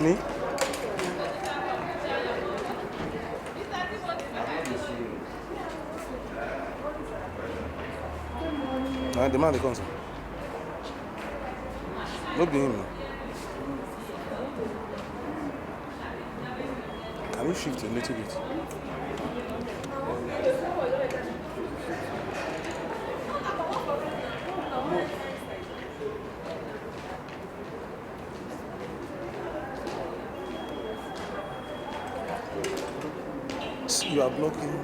Me? Nah, the man they come. No be him. Can we shift a little bit? You are blocking.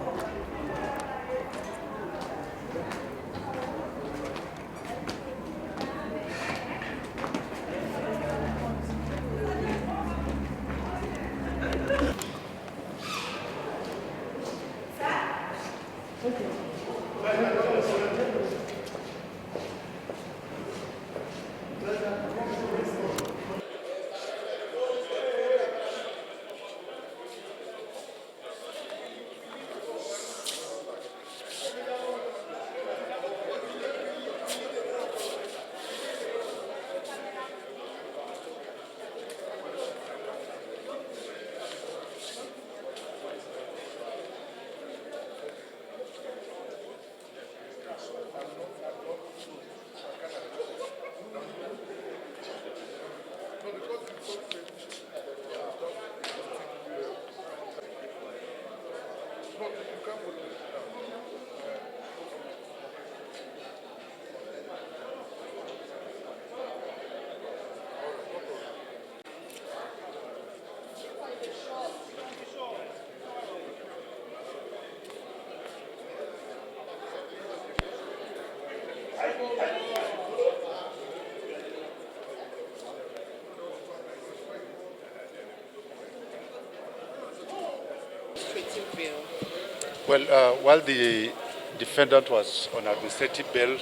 Well, while the defendant was on administrative bail,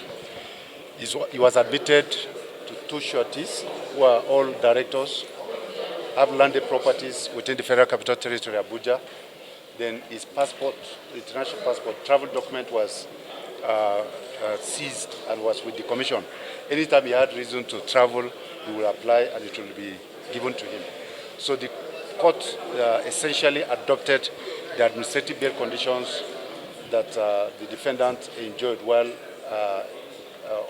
he was admitted to two sureties who are all directors, have landed properties within the Federal Capital Territory, Abuja. Then his passport, the international passport, travel document was seized and was with the commission. Anytime he had reason to travel, he will apply and it will be given to him. So the court essentially adopted the administrative bail conditions that the defendant enjoyed while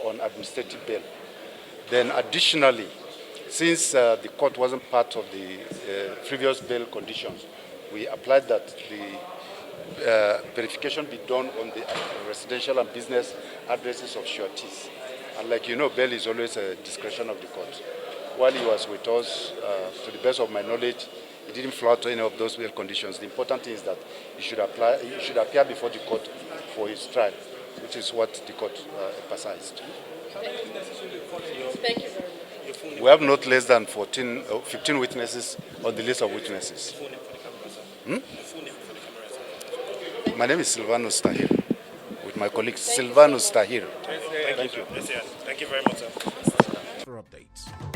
on administrative bail. Then additionally, since the court wasn't part of the previous bail conditions, we applied that the verification be done on the residential and business addresses of sureties. And like you know, bail is always a discretion of the court. While he was with us, to the best of my knowledge, he didn't flout any of those bail conditions. The important thing is that he should appear before the court for his trial, which is what the court emphasized. Thank you very much. We have not less than 15 witnesses on the list of witnesses. My name is Silvanus Tahir, with my colleague Silvanus Tahir. Thank you. Thank you very much, sir. For updates.